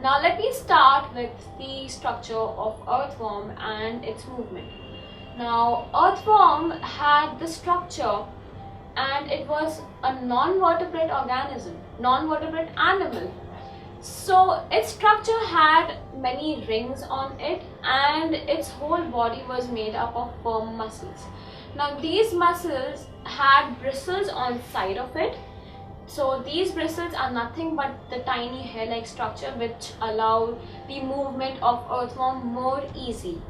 Now let me start with the structure of earthworm and its movement. Now earthworm had the structure, and it was a non-vertebrate organism, non-vertebrate animal. So its structure had many rings on it, and its whole body was made up of firm muscles. Now these muscles had bristles on side of it. So these bristles are nothing but the tiny hair-like structure which allow the movement of earthworm more easy.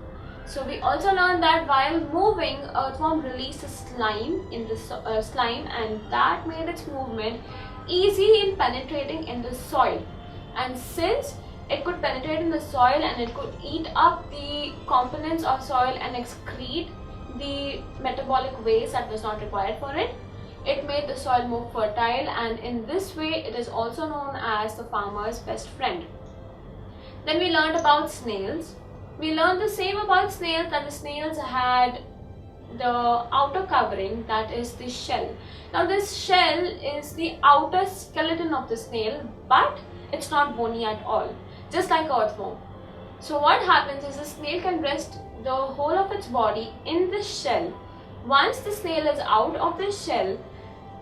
So we also learned that while moving, earthworm released slime in the slime, and that made its movement easy in penetrating in the soil. And since it could penetrate in the soil and it could eat up the components of soil and excrete the metabolic waste that was not required for it, it made the soil more fertile, and in this way it is also known as the farmer's best friend. Then we learned about snails. We learned the same about snails, that the snails had the outer covering, that is the shell. Now this shell is the outer skeleton of the snail, but it's not bony at all, just like earthworm. So what happens is the snail can rest the whole of its body in the shell. Once the snail is out of the shell,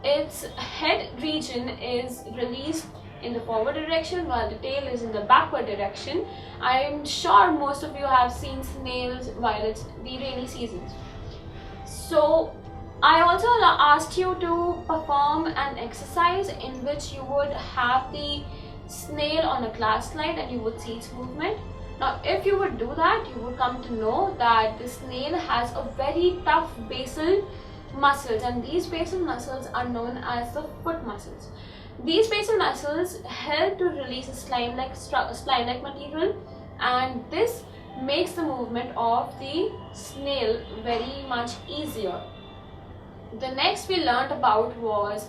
its head region is released in the forward direction while the tail is in the backward direction. I am sure most of you have seen snails while it's the rainy seasons. So I also asked you to perform an exercise in which you would have the snail on a glass slide and you would see its movement. Now if you would do that, you would come to know that the snail has a very tough basal muscles, and these basal muscles are known as the foot muscles. These basal muscles help to release a slime-like material, and this makes the movement of the snail very much easier. The next we learned about was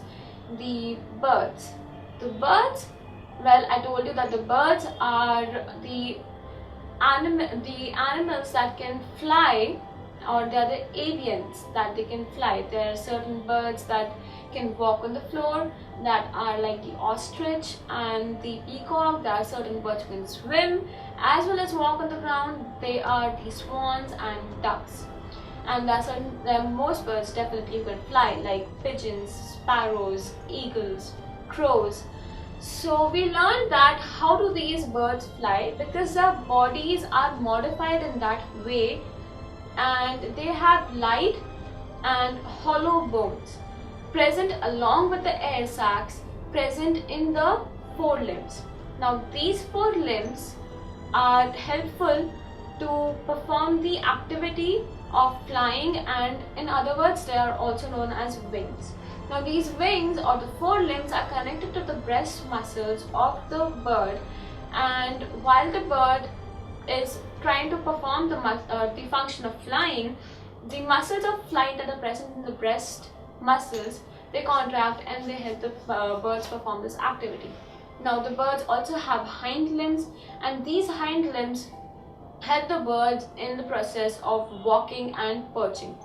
the birds. The birds, well, I told you that the birds are the animals that can fly, or they are the avians that they can fly. There are certain birds that can walk on the floor, that are like the ostrich and the peacock. There are certain birds who can swim as well as walk on the ground. They are the swans and ducks. And there are most birds definitely who can fly, like pigeons, sparrows, eagles, crows. So we learned that how do these birds fly, because their bodies are modified in that way, and they have light and hollow bones present along with the air sacs present in the forelimbs. Now these forelimbs are helpful to perform the activity of flying, and in other words they are also known as wings. Now these wings or the forelimbs are connected to the breast muscles of the bird, and while the bird is trying to perform the function of flying, the muscles of flight that are present in the breast muscles, they contract and they help the birds perform this activity. Now the birds also have hind limbs, and these hind limbs help the birds in the process of walking and perching.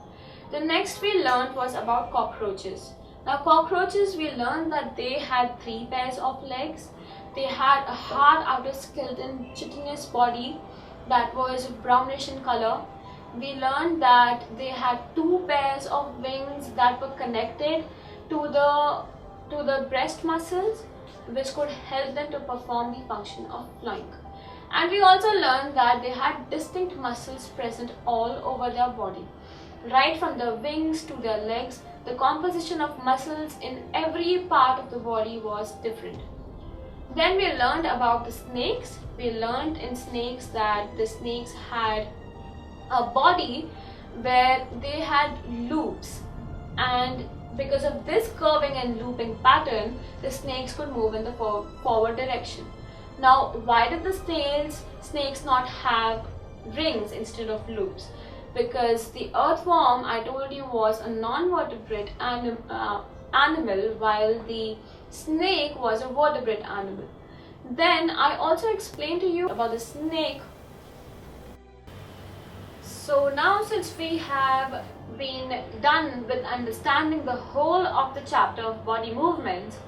The next we learned was about cockroaches. Now cockroaches, we learned that they had 3 pairs of legs. They had a hard outer skeleton, chitinous body that was brownish in color. We learned that they had 2 pairs of wings that were connected to the breast muscles, which could help them to perform the function of flying. And we also learned that they had distinct muscles present all over their body. Right from the wings to their legs, the composition of muscles in every part of the body was different. Then we learned about the snakes. We learned in snakes that the snakes had a body where they had loops, and because of this curving and looping pattern, the snakes could move in the forward direction. Now why did the snakes not have rings instead of loops? Because the earthworm, I told you, was a non-vertebrate animal, while the snake was a vertebrate animal. Then I also explained to you about the snake. So now, since we have been done with understanding the whole of the chapter of body movements,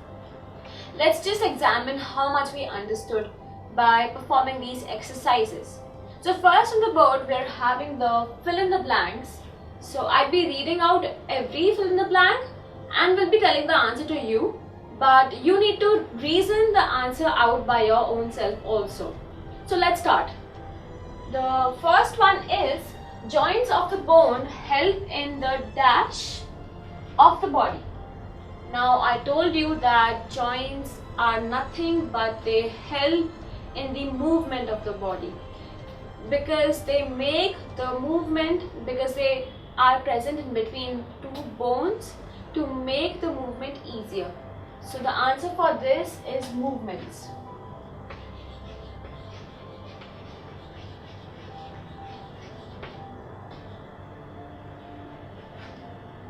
let's just examine how much we understood by performing these exercises. So first on the board we are having the fill in the blanks. So I'll be reading out every fill in the blank and will be telling the answer to you, but you need to reason the answer out by your own self also. So let's start. The first one is joints of the bone help in the dash of the body. Now I told you that joints are nothing but they help in the movement of the body, because they make the movement, because they are present in between two bones to make the movement easier. So the answer for this is movements.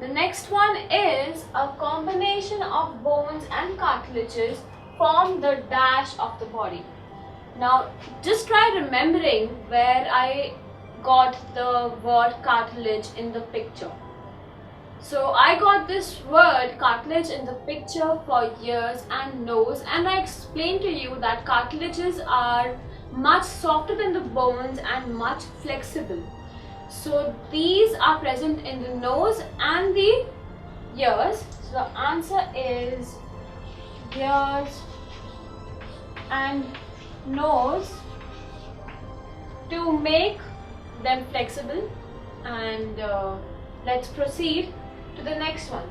The next one is a combination of bones and cartilages form the dash of the body. Now just try remembering where I got the word cartilage in the picture. So I got this word cartilage in the picture for ears and nose, and I explained to you that cartilages are much softer than the bones and much flexible. So these are present in the nose and the ears. So the answer is ears and nose to make them flexible. And let's proceed to the next one.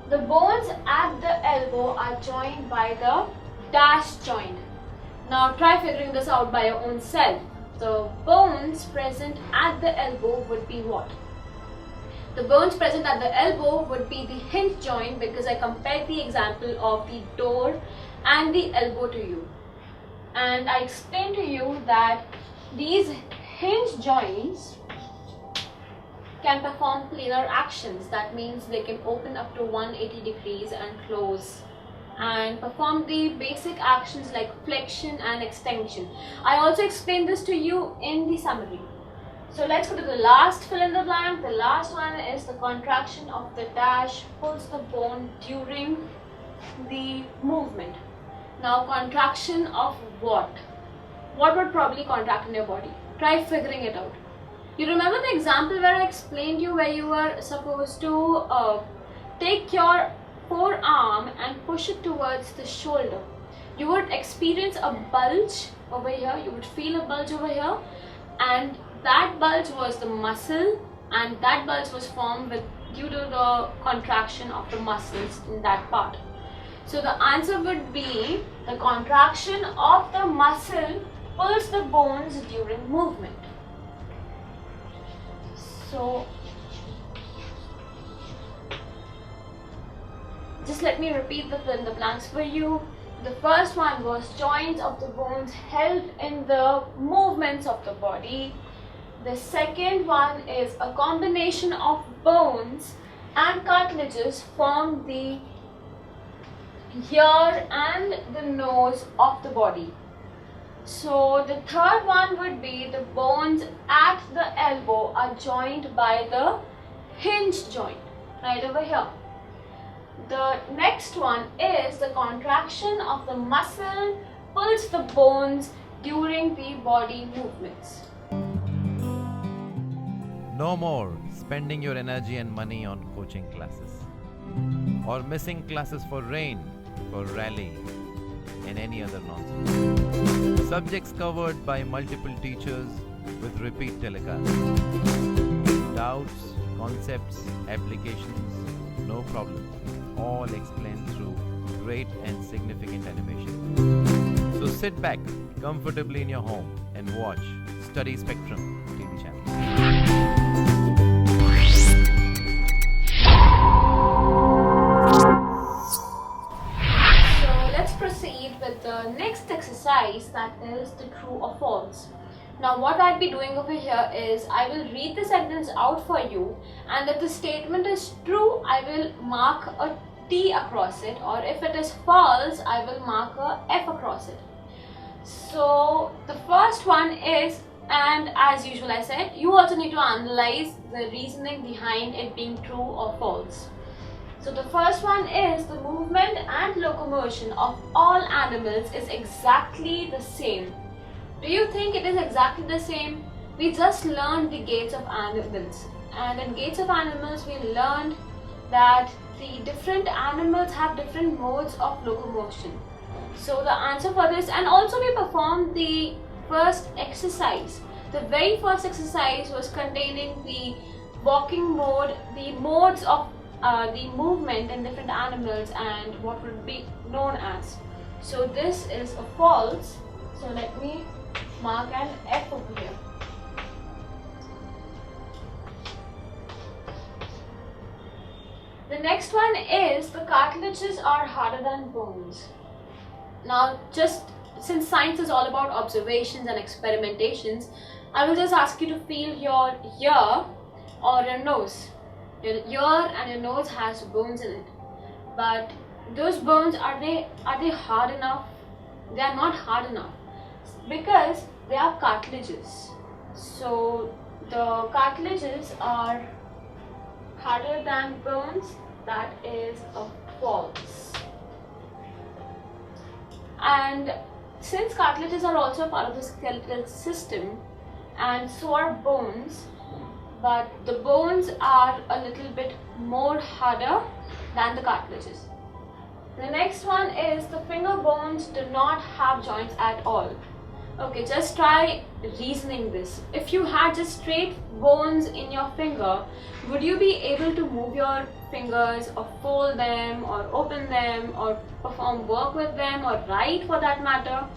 The bones at the elbow are joined by the dash joint. Now try figuring this out by your own self. The bones present at the elbow would be what? The bones present at the elbow would be the hinge joint, because I compared the example of the door and the elbow to you. And I explained to you that these hinge joints can perform planar actions. That means they can open up to 180 degrees and close, and perform the basic actions like flexion and extension. I also explained this to you in the summary. So let's go to the last fill in the blank. The last one is the contraction of the dash pulls the bone during the movement. Now contraction of what? What would probably contract in your body? Try figuring it out. You remember the example where I explained you where you were supposed to take your forearm and push it towards the shoulder. You would experience a bulge over here, you would feel a bulge over here, and that bulge was the muscle, and that bulge was formed due to the contraction of the muscles in that part. So the answer would be the contraction of the muscle pulls the bones during movement. So just let me repeat the fill in the blanks for you. The first one was joints of the bones help in the movements of the body. The second one is a combination of bones and cartilages form the ear and the nose of the body. So the third one would be the bones at the elbow are joined by the hinge joint right over here. The next one is the contraction of the muscle pulls the bones during the body movements. No more spending your energy and money on coaching classes, or missing classes for rain, for rally, and any other nonsense. Subjects covered by multiple teachers with repeat telecasts. Doubts, concepts, applications, no problem. All explained through great and significant animation. So sit back comfortably in your home and watch Study Spectrum TV channel. With the next exercise, that is the true or false. Now what I'll be doing over here is I will read the sentence out for you, and if the statement is true I will mark a T across it, or if it is false I will mark a F across it. So the first one is, and as usual I said, you also need to analyze the reasoning behind it being true or false. So the first one is the movement and locomotion of all animals is exactly the same. Do you think it is exactly the same? We just learned the gaits of animals, and in gaits of animals we learned that the different animals have different modes of locomotion. So the answer for this, and also we performed the first exercise. The very first exercise was containing the walking mode, the modes of the movement in different animals and what would be known as. So this is a false. So let me mark an F over here. The next one is the cartilages are harder than bones. Now, just since science is all about observations and experimentations, I will just ask you to feel your ear or your nose. Your ear and your nose has bones in it, but those bones, are they hard enough? They are not hard enough because they are cartilages. So the cartilages are harder than bones. That is a false. And since cartilages are also part of the skeletal system, and so are bones, but the bones are a little bit more harder than the cartilages. The next one is the finger bones do not have joints at all. Okay, just try reasoning this. If you had just straight bones in your finger, would you be able to move your fingers or fold them or open them or perform work with them or write for that matter?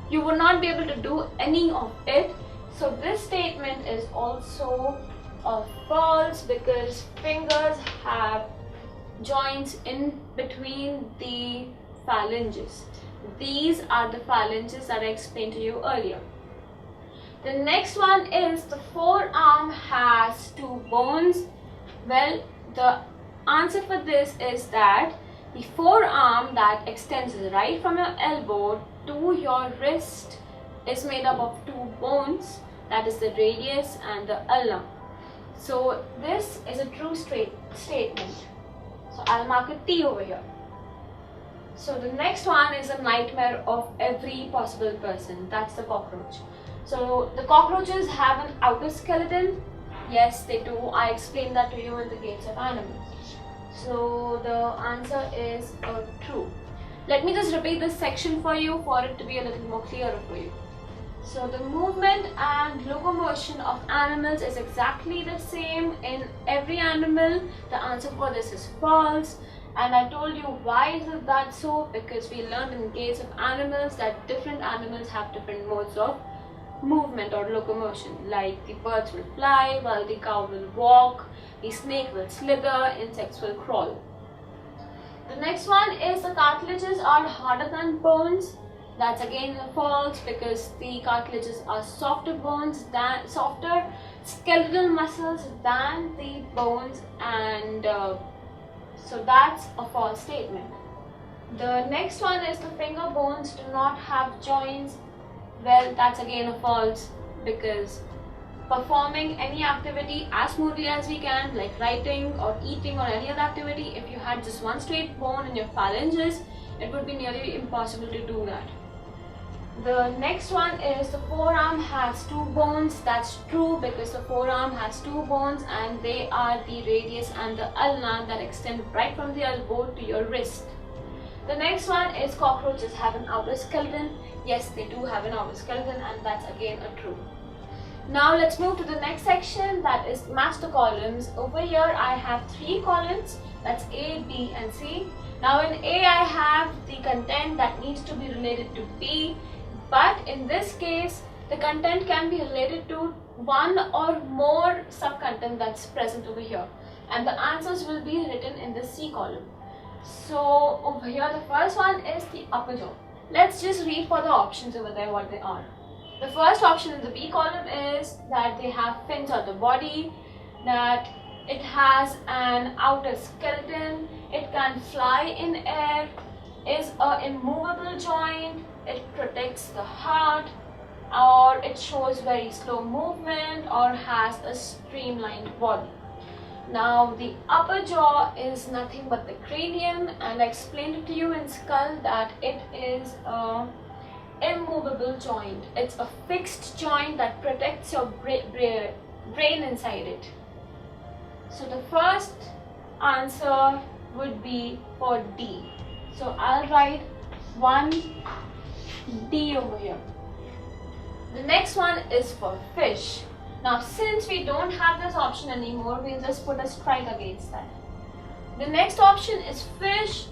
You would not be able to do any of it. So this statement is also false because fingers have joints in between the phalanges. These are the phalanges that I explained to you earlier. The next one is the forearm has two bones. Well, the answer for this is that the forearm that extends right from your elbow to your wrist is made up of two bones, that is the radius and the ulna. So this is a true statement. So I'll mark a T over here. So the next one is a nightmare of every possible person. That's the cockroach. So the cockroaches have an outer skeleton. Yes, they do. I explained that to you in the gates of animals. So the answer is true. Let me just repeat this section for you for it to be a little more clearer for you. So the movement and locomotion of animals is exactly the same in every animal. The answer for this is false. And I told you why is it that so? Because we learned in gates of animals that different animals have different modes of movement or locomotion. Like the birds will fly, while the cow will walk, the snake will slither, insects will crawl. The next one is the cartilages are harder than bones. That's again false because the cartilages are softer skeletal muscles than the bones, and so that's a false statement. The next one is the finger bones do not have joints. Well, that's again a false because performing any activity as smoothly as we can, like writing or eating or any other activity, if you had just one straight bone in your phalanges, it would be nearly impossible to do that. The next one is the forearm has two bones. That's true because the forearm has two bones and they are the radius and the ulna that extend right from the elbow to your wrist. The next one is cockroaches have an outer skeleton. Yes, they do have an outer skeleton, and that's again a true. Now let's move to the next section, that is match the columns. Over here I have three columns, that's A, B and C. Now in A I have the content that needs to be related to B, but in this case the content can be related to one or more sub-content that's present over here, and the answers will be written in the C column. So over here the first one is the upper jaw. Let's just read for the options over there what they are. The first option in the B column is that they have fins on the body, that it has an outer skeleton, it can fly in air, is an immovable joint, it protects the heart, or it shows very slow movement, or has a streamlined body. Now the upper jaw is nothing but the cranium, and I explained it to you in skull that it is immovable joint. It's a fixed joint that protects your brain inside it. So the first answer would be for D. So I'll write 1D over here. The next one is for fish. Now since we don't have this option anymore, we'll just put a strike against that. The next option is fish.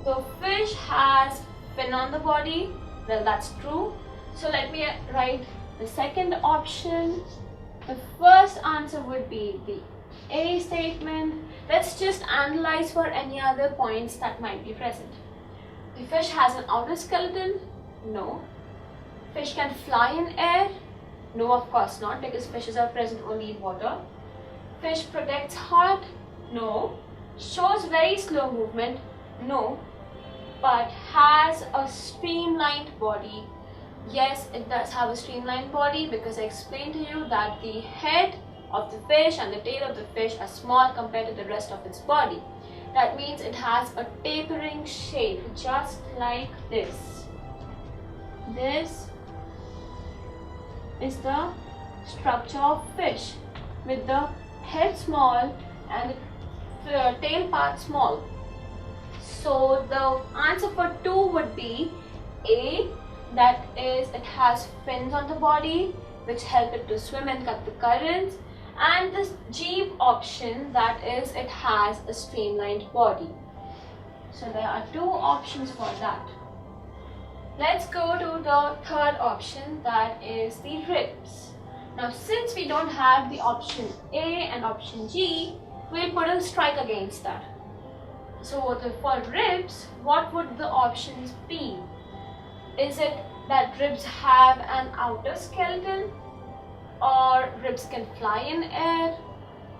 The fish has fin on the body. Well, that's true. So let me write the second option. The first answer would be the A statement. Let's just analyze for any other points that might be present. The fish has an outer skeleton? No. Fish can fly in air? No, of course not, because fishes are present only in water. Fish protects heart? No. Shows very slow movement? No. But has a streamlined body? Yes, it does have a streamlined body, because I explained to you that the head of the fish and the tail of the fish are small compared to the rest of its body. That means it has a tapering shape, just like this. This is the structure of fish, with the head small and the tail part small. So the answer for 2 would be A, that is, it has fins on the body which help it to swim and cut the currents, and the G option, that is, it has a streamlined body. So there are 2 options for that. Let's go to the third option, that is the ribs. Now since we don't have the option A and option G, we'll put a strike against that. So for ribs, what would the options be? Is it that ribs have an outer skeleton, or ribs can fly in air,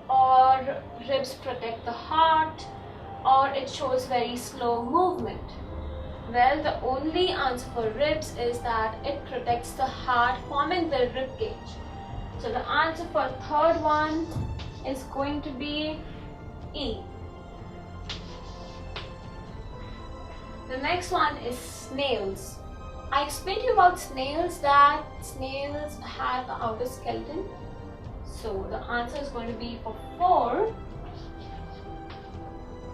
or ribs protect the heart, or it shows very slow movement? Well, the only answer for ribs is that it protects the heart, forming the rib cage. So the answer for third one is going to be E. The next one is snails. I explained to you about snails, that snails have the outer skeleton. So the answer is going to be for 4.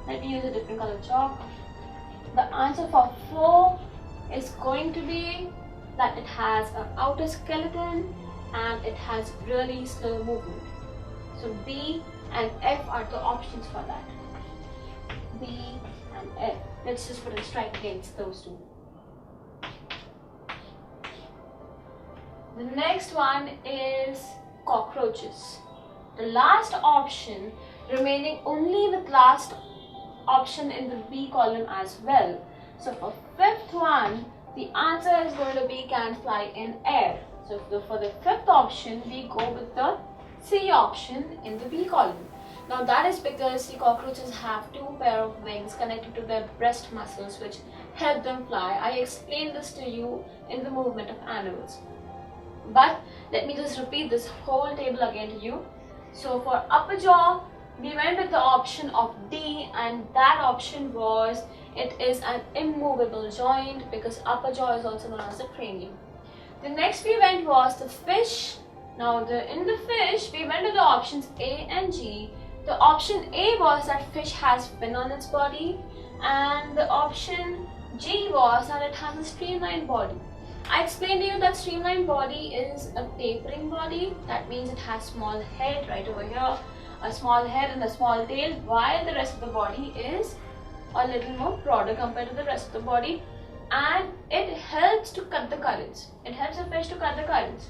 Let me use a different color chalk. The answer for 4 is going to be that it has an outer skeleton and it has really slow movement. So B and F are the options for that. B and F. Let's just put a strike against those 2. The next one is cockroaches. The last option, remaining only with last option in the B column as well. So for fifth one, the answer is going to be can fly in air. So for the fifth option, we go with the C option in the B column. Now that is because the cockroaches have 2 pair of wings connected to their breast muscles which help them fly. I explained this to you in the movement of animals. But let me just repeat this whole table again to you. So for upper jaw, we went with the option of D, and that option was it is an immovable joint, because upper jaw is also known as the cranium. The next we went was the fish. Now in the fish, we went to the options A and G. The option A was that fish has fin on its body, and the option G was that it has a streamlined body. I explained to you that streamlined body is a tapering body. That means it has small head right over here, a small head and a small tail, while the rest of the body is a little more broader compared to the rest of the body, and it helps to cut the currents. It helps the fish to cut the currents.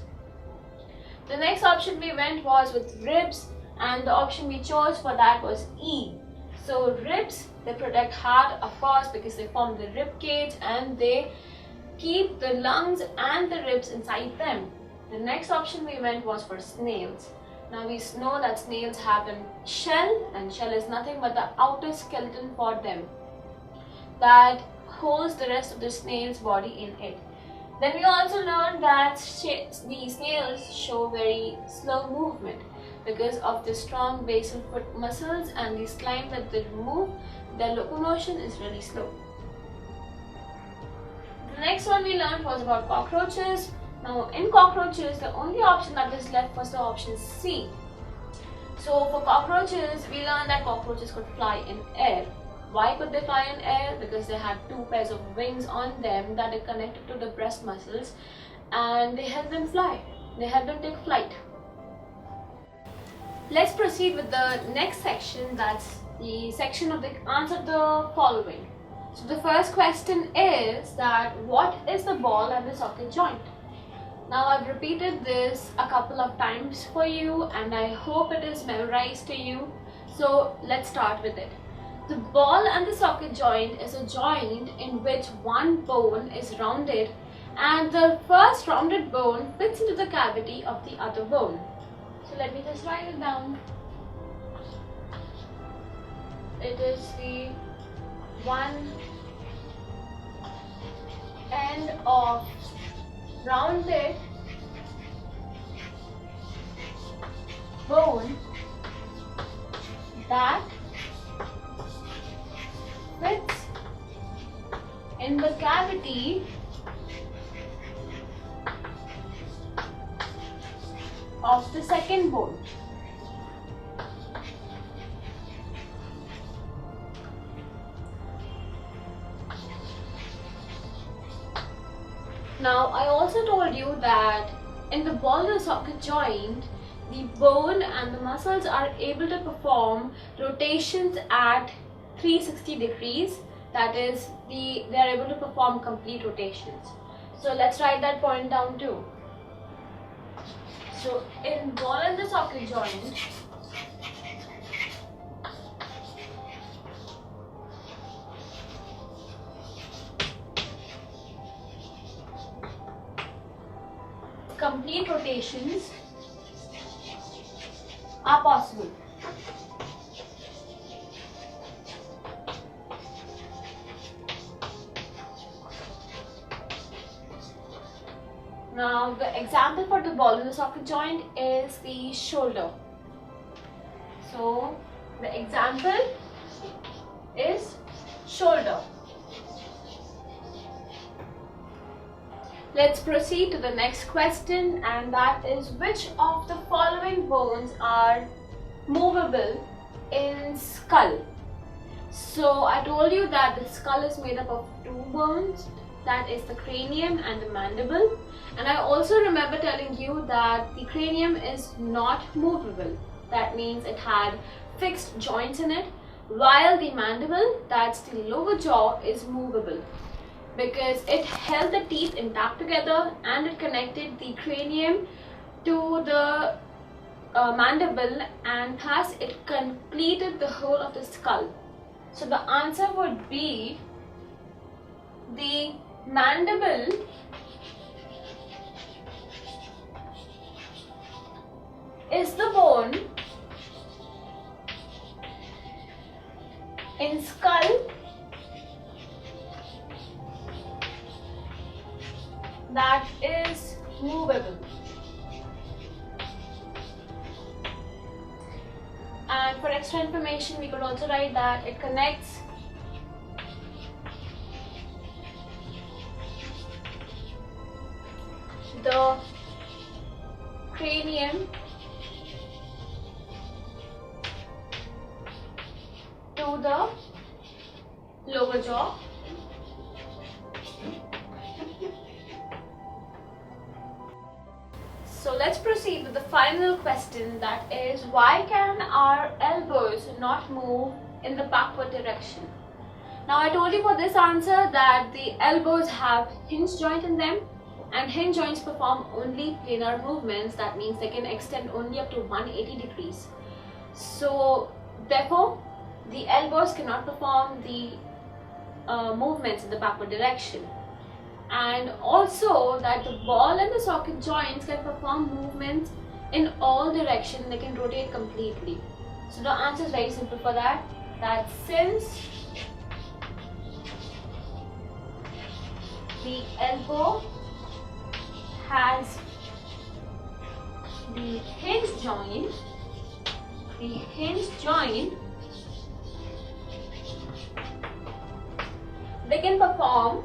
The next option we went was with ribs, and the option we chose for that was E. So ribs, they protect heart, of course, because they form the rib cage and they keep the lungs and the ribs inside them. The next option we went was for snails. Now we know that snails have a shell, and shell is nothing but the outer skeleton for them that holds the rest of the snail's body in it. Then we also learned that the snails show very slow movement because of the strong basal foot muscles and the slime that they remove. Their locomotion is really slow. The The next one we learned was about cockroaches. Now in cockroaches, the only option that was left was the option C. So for cockroaches, we learned that cockroaches could fly in air. Why could they fly in air? Because they had two pairs of wings on them that are connected to the breast muscles, and they help them fly. They help them take flight. Let's proceed with the next section. That's the section of the answer the following. So the first question is that what is the ball and the socket joint? Now I've repeated this a couple of times for you and I hope it is memorized to you. So let's start with it. The ball and the socket joint is a joint in which one bone is rounded and the first rounded bone fits into the cavity of the other bone. So let me just write it down. It is the one end of rounded bone that fits in the cavity of the second bone. Now I also told you that in the ball and socket joint, the bone and the muscles are able to perform rotations at 360 degrees. That is, they are able to perform complete rotations. So let's write that point down too. So in ball and the socket joint, complete rotations are possible. Now the example for the ball and the socket joint is the shoulder. So the example is shoulder. Let's proceed to the next question, and that is which of the following bones are movable in skull? So I told you that the skull is made up of two bones, that is the cranium and the mandible. And I also remember telling you that the cranium is not movable. That means it had fixed joints in it, while the mandible, that's the lower jaw, is movable because it held the teeth intact together and it connected the cranium to the mandible, and thus it completed the whole of the skull. So the answer would be the mandible is the bone in skull that is movable. And for extra information, we could also write that it connects the cranium to the lower jaw. So let's proceed with the final question, that is why can our elbows not move in the backward direction? Now I told you for this answer that the elbows have hinge joint in them, and hinge joints perform only planar movements. That means they can extend only up to 180 degrees. So therefore the elbows cannot perform the movements in the backward direction. And also that the ball and the socket joints can perform movements in all directions. They can rotate completely. So the answer is very simple for that. That since the elbow has the hinge joint, they can perform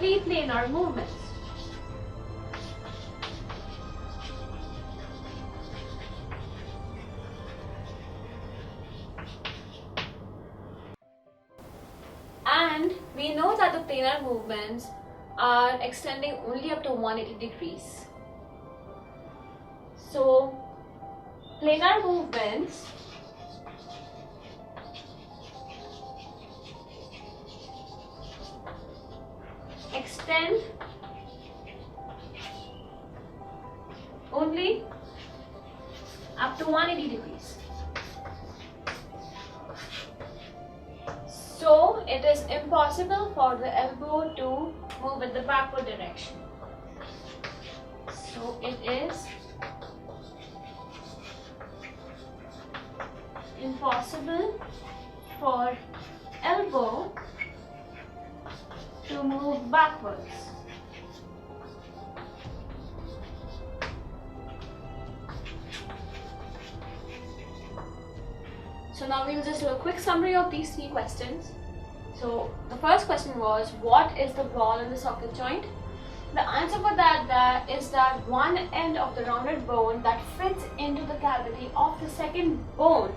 only planar movements. And we know that the planar movements are extending only up to 180 degrees. So, planar movements extend only up to 180 degrees. So it is impossible for the elbow to move in the backward direction. So it is impossible for elbow to move backwards. So now we'll just do a quick summary of these three questions. So the first question was, what is the ball in the socket joint? The answer for that is that one end of the rounded bone that fits into the cavity of the second bone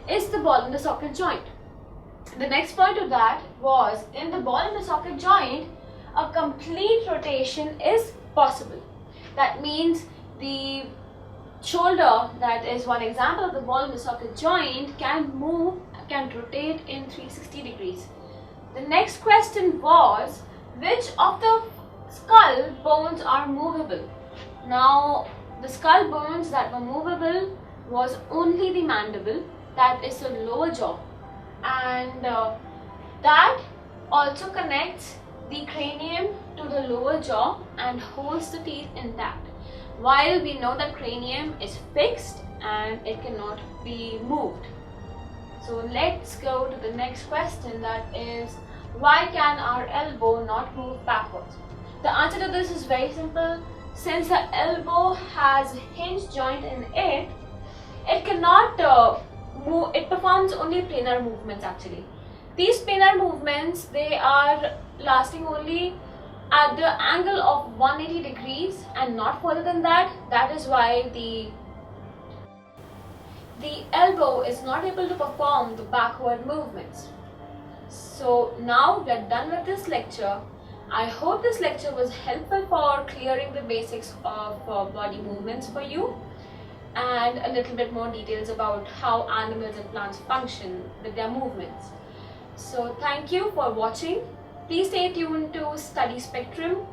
is the ball in the socket joint. The next point of that was, in the ball in the socket joint, a complete rotation is possible. That means the shoulder, that is one example of the ball in the socket joint, can rotate in 360 degrees. The next question was, which of the skull bones are movable? Now, the skull bones that were movable was only the mandible, that is the lower jaw, and that also connects the cranium to the lower jaw and holds the teeth intact. While we know that cranium is fixed and it cannot be moved. So let's go to the next question, that is, why can our elbow not move backwards? The answer to this is very simple. Since the elbow has a hinge joint in it, it cannot move, it performs only planar movements actually. These planar movements, they are lasting only at the angle of 180 degrees and not further than that. That is why the elbow is not able to perform the backward movements. So now we are done with this lecture. I hope this lecture was helpful for clearing the basics of body movements for you, and a little bit more details about how animals and plants function with their movements. So thank you for watching. Please stay tuned to Study Spectrum